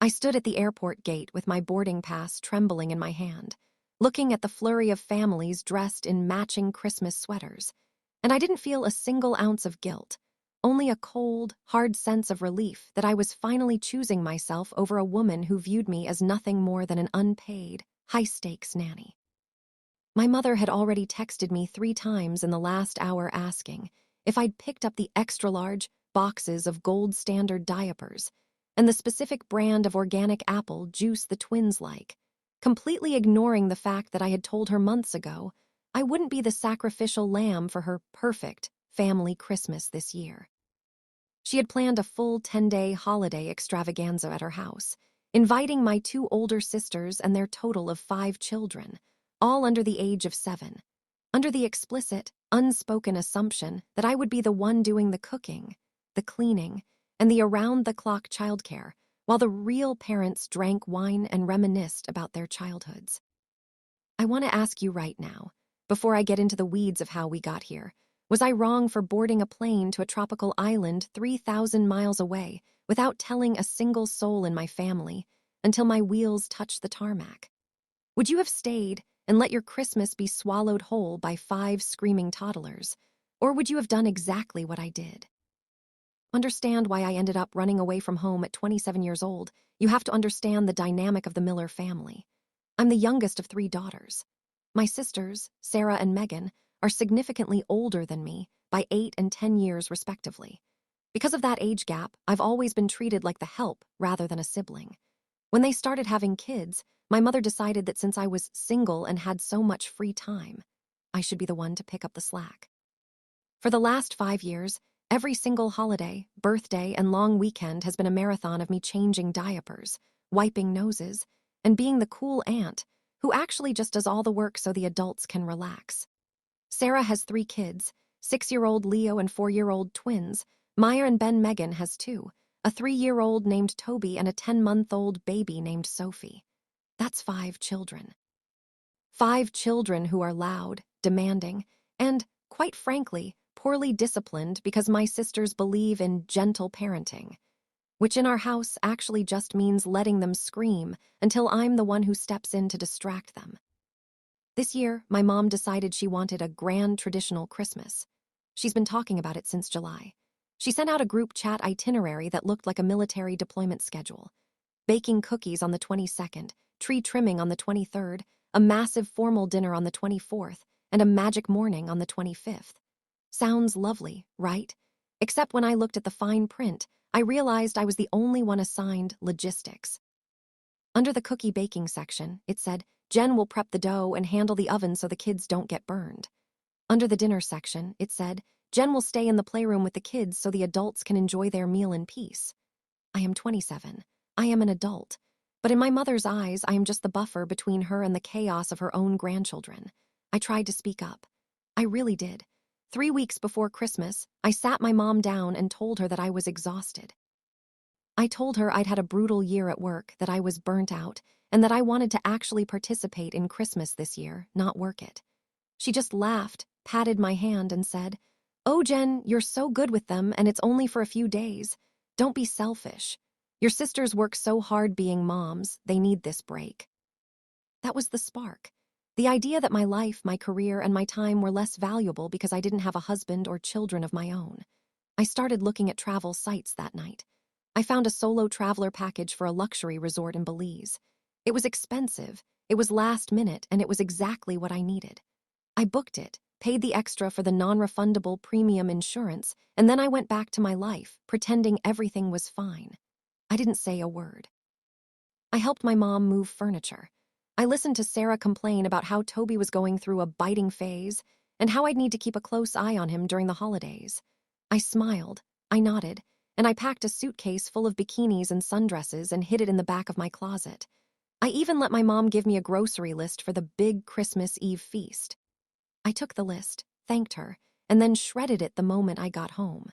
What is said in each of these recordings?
I stood at the airport gate with my boarding pass trembling in my hand, looking at the flurry of families dressed in matching Christmas sweaters, and I didn't feel a single ounce of guilt, only a cold, hard sense of relief that I was finally choosing myself over a woman who viewed me as nothing more than an unpaid, high-stakes nanny. My mother had already texted me 3 times in the last hour asking if I'd picked up the extra-large boxes of gold standard diapers and the specific brand of organic apple juice the twins like, completely ignoring the fact that I had told her months ago I wouldn't be the sacrificial lamb for her perfect family Christmas this year. She had planned a full 10-day holiday extravaganza at her house, inviting my 2 older sisters and their total of 5 children, all under the age of 7, under the explicit, unspoken assumption that I would be the one doing the cooking, the cleaning, and the around-the-clock childcare, while the real parents drank wine and reminisced about their childhoods. I want to ask you right now, before I get into the weeds of how we got here, was I wrong for boarding a plane to a tropical island 3,000 miles away without telling a single soul in my family until my wheels touched the tarmac? Would you have stayed and let your Christmas be swallowed whole by 5 screaming toddlers, or would you have done exactly what I did? Understand why I ended up running away from home at 27 years old. You have to understand the dynamic of the Miller family. I'm the youngest of 3 daughters. My sisters, Sarah and Megan, are significantly older than me by 8 and 10 years respectively. Because of that age gap, I've always been treated like the help rather than a sibling. When they started having kids, my mother decided that since I was single and had so much free time, I should be the one to pick up the slack. For the last 5 years, every single holiday, birthday, and long weekend has been a marathon of me changing diapers, wiping noses, and being the cool aunt who actually just does all the work so the adults can relax. Sarah has 3 kids, 6-year-old Leo and 4-year-old twins. Maya and Ben Megan has 2, a 3-year-old named Toby and a 10-month-old baby named Sophie. That's 5 children. 5 children who are loud, demanding, and, quite frankly, poorly disciplined because my sisters believe in gentle parenting, which in our house actually just means letting them scream until I'm the one who steps in to distract them. This year, my mom decided she wanted a grand traditional Christmas. She's been talking about it since July. She sent out a group chat itinerary that looked like a military deployment schedule. Baking cookies on the 22nd, tree trimming on the 23rd, a massive formal dinner on the 24th, and a magic morning on the 25th. Sounds lovely, right? Except when I looked at the fine print, I realized I was the only one assigned logistics. Under the cookie baking section, it said, Jen will prep the dough and handle the oven so the kids don't get burned. Under the dinner section, it said, Jen will stay in the playroom with the kids so the adults can enjoy their meal in peace. I am 27. I am an adult. But in my mother's eyes, I am just the buffer between her and the chaos of her own grandchildren. I tried to speak up. I really did. 3 weeks before Christmas, I sat my mom down and told her that I was exhausted. I told her I'd had a brutal year at work, that I was burnt out, and that I wanted to actually participate in Christmas this year, not work it. She just laughed, patted my hand, and said, "Oh, Jen, you're so good with them, and it's only for a few days. Don't be selfish. Your sisters work so hard being moms, they need this break." That was the spark. The idea that my life, my career, and my time were less valuable because I didn't have a husband or children of my own. I started looking at travel sites that night. I found a solo traveler package for a luxury resort in Belize. It was expensive, it was last minute, and it was exactly what I needed. I booked it, paid the extra for the non-refundable premium insurance, and then I went back to my life, pretending everything was fine. I didn't say a word. I helped my mom move furniture. I listened to Sarah complain about how Toby was going through a biting phase and how I'd need to keep a close eye on him during the holidays. I smiled, I nodded, and I packed a suitcase full of bikinis and sundresses and hid it in the back of my closet. I even let my mom give me a grocery list for the big Christmas Eve feast. I took the list, thanked her, and then shredded it the moment I got home.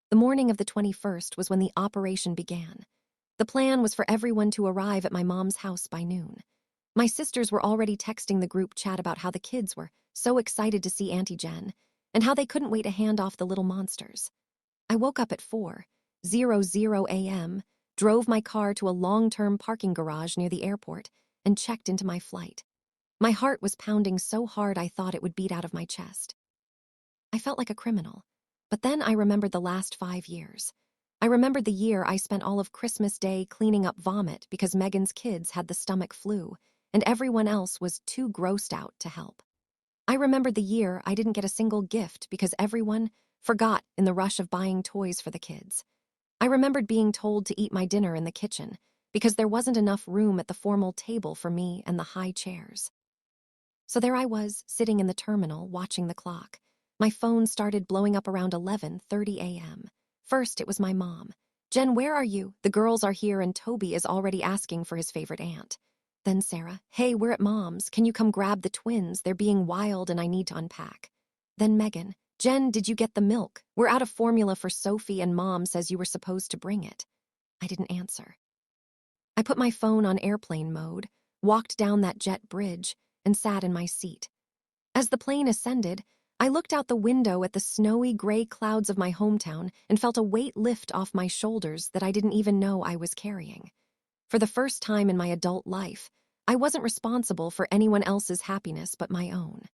The morning of the 21st was when the operation began. The plan was for everyone to arrive at my mom's house by noon. My sisters were already texting the group chat about how the kids were so excited to see Auntie Jen and how they couldn't wait to hand off the little monsters. I woke up at 4:00 a.m., drove my car to a long-term parking garage near the airport, and checked into my flight. My heart was pounding so hard I thought it would beat out of my chest. I felt like a criminal. But then I remembered the last 5 years. I remembered the year I spent all of Christmas Day cleaning up vomit because Megan's kids had the stomach flu, and everyone else was too grossed out to help. I remembered the year I didn't get a single gift because everyone forgot in the rush of buying toys for the kids. I remembered being told to eat my dinner in the kitchen because there wasn't enough room at the formal table for me and the high chairs. So there I was, sitting in the terminal, watching the clock. My phone started blowing up around 11:30 a.m. First, it was my mom. "Jen, where are you? The girls are here and Toby is already asking for his favorite aunt." Then Sarah, "Hey, we're at Mom's. Can you come grab the twins? They're being wild and I need to unpack." Then Megan, "Jen, did you get the milk? We're out of formula for Sophie and Mom says you were supposed to bring it." I didn't answer. I put my phone on airplane mode, walked down that jet bridge, and sat in my seat. As the plane ascended, I looked out the window at the snowy gray clouds of my hometown and felt a weight lift off my shoulders that I didn't even know I was carrying. For the first time in my adult life, I wasn't responsible for anyone else's happiness but my own.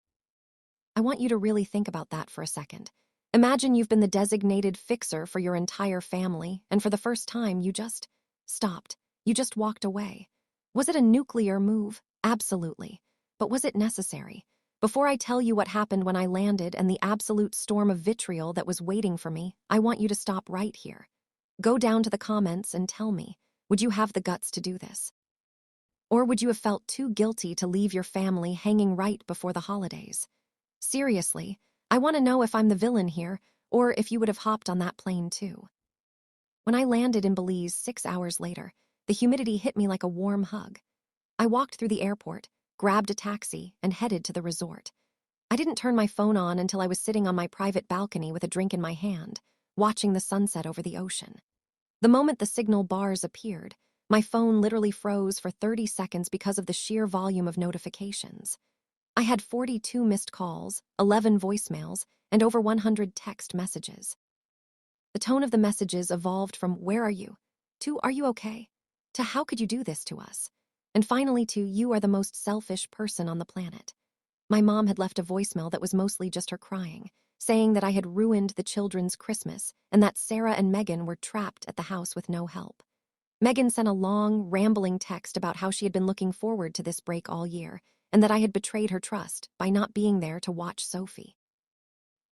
I want you to really think about that for a second. Imagine you've been the designated fixer for your entire family, and for the first time you just stopped. You just walked away. Was it a nuclear move? Absolutely. But was it necessary? Before I tell you what happened when I landed and the absolute storm of vitriol that was waiting for me, I want you to stop right here. Go down to the comments and tell me, would you have the guts to do this? Or would you have felt too guilty to leave your family hanging right before the holidays? Seriously, I want to know if I'm the villain here, or if you would have hopped on that plane too. When I landed in Belize 6 hours later, the humidity hit me like a warm hug. I walked through the airport, grabbed a taxi, and headed to the resort. I didn't turn my phone on until I was sitting on my private balcony with a drink in my hand, watching the sunset over the ocean. The moment the signal bars appeared, my phone literally froze for 30 seconds because of the sheer volume of notifications. I had 42 missed calls, 11 voicemails, and over 100 text messages. The tone of the messages evolved from "Where are you?" to "Are you okay?" to "How could you do this to us?" and finally to "You are the most selfish person on the planet." My mom had left a voicemail that was mostly just her crying, saying that I had ruined the children's Christmas and that Sarah and Megan were trapped at the house with no help. Megan sent a long, rambling text about how she had been looking forward to this break all year and that I had betrayed her trust by not being there to watch Sophie.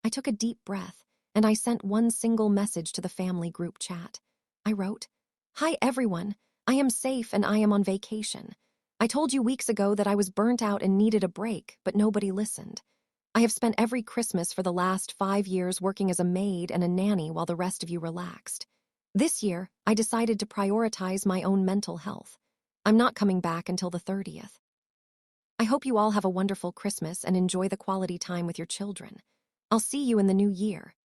I took a deep breath and I sent one single message to the family group chat. I wrote, "Hi everyone, I am safe and I am on vacation. I told you weeks ago that I was burnt out and needed a break, but nobody listened. I have spent every Christmas for the last 5 years working as a maid and a nanny while the rest of you relaxed. This year, I decided to prioritize my own mental health. I'm not coming back until the 30th. I hope you all have a wonderful Christmas and enjoy the quality time with your children. I'll see you in the new year."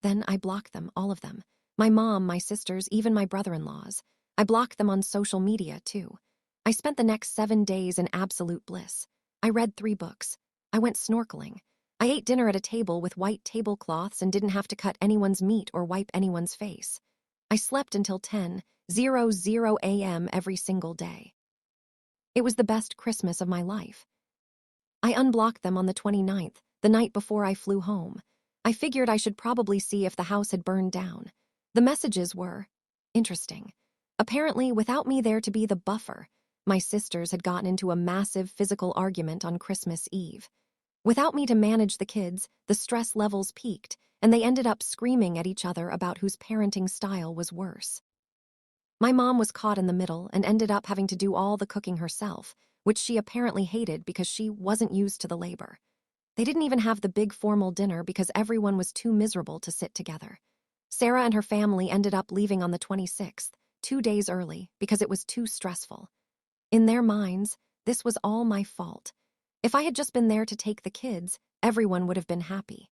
Then I blocked them, all of them. My mom, my sisters, even my brother-in-laws. I blocked them on social media, too. I spent the next 7 days in absolute bliss. I read 3 books. I went snorkeling. I ate dinner at a table with white tablecloths and didn't have to cut anyone's meat or wipe anyone's face. I slept until 10:00 a.m. every single day. It was the best Christmas of my life. I unblocked them on the 29th, the night before I flew home. I figured I should probably see if the house had burned down. The messages were interesting. Apparently, without me there to be the buffer, my sisters had gotten into a massive physical argument on Christmas Eve. Without me to manage the kids, the stress levels peaked, and they ended up screaming at each other about whose parenting style was worse. My mom was caught in the middle and ended up having to do all the cooking herself, which she apparently hated because she wasn't used to the labor. They didn't even have the big formal dinner because everyone was too miserable to sit together. Sarah and her family ended up leaving on the 26th, 2 days early, because it was too stressful. In their minds, this was all my fault. If I had just been there to take the kids, everyone would have been happy.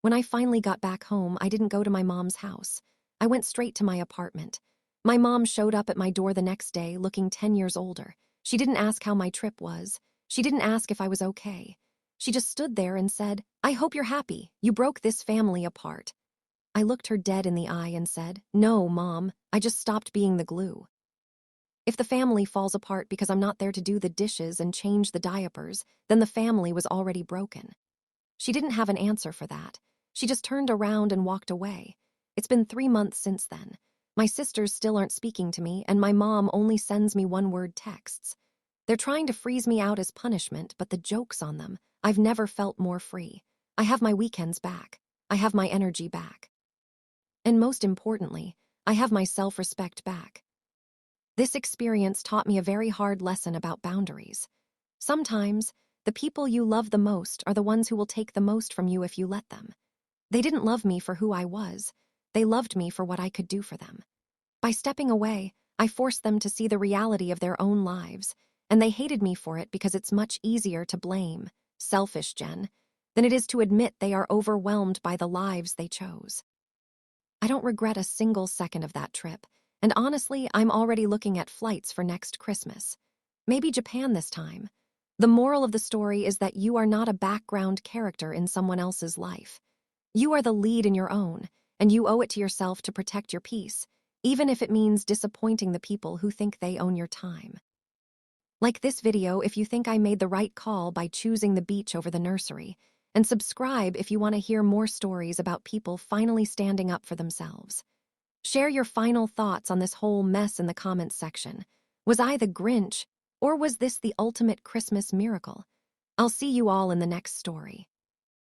When I finally got back home, I didn't go to my mom's house. I went straight to my apartment. My mom showed up at my door the next day looking 10 years older. She didn't ask how my trip was. She didn't ask if I was okay. She just stood there and said, "I hope you're happy. You broke this family apart." I looked her dead in the eye and said, "No, Mom, I just stopped being the glue. If the family falls apart because I'm not there to do the dishes and change the diapers, then the family was already broken." She didn't have an answer for that. She just turned around and walked away. It's been 3 months since then. My sisters still aren't speaking to me, and my mom only sends me one-word texts. They're trying to freeze me out as punishment, but the joke's on them. I've never felt more free. I have my weekends back. I have my energy back. And most importantly, I have my self-respect back. This experience taught me a very hard lesson about boundaries. Sometimes, the people you love the most are the ones who will take the most from you if you let them. They didn't love me for who I was. They loved me for what I could do for them. By stepping away, I forced them to see the reality of their own lives, and they hated me for it because it's much easier to blame, selfish Jen, than it is to admit they are overwhelmed by the lives they chose. I don't regret a single second of that trip, and honestly, I'm already looking at flights for next Christmas. Maybe Japan this time. The moral of the story is that you are not a background character in someone else's life. You are the lead in your own, and you owe it to yourself to protect your peace, even if it means disappointing the people who think they own your time. Like this video if you think I made the right call by choosing the beach over the nursery, and subscribe if you want to hear more stories about people finally standing up for themselves. Share your final thoughts on this whole mess in the comments section. Was I the Grinch, or was this the ultimate Christmas miracle? I'll see you all in the next story.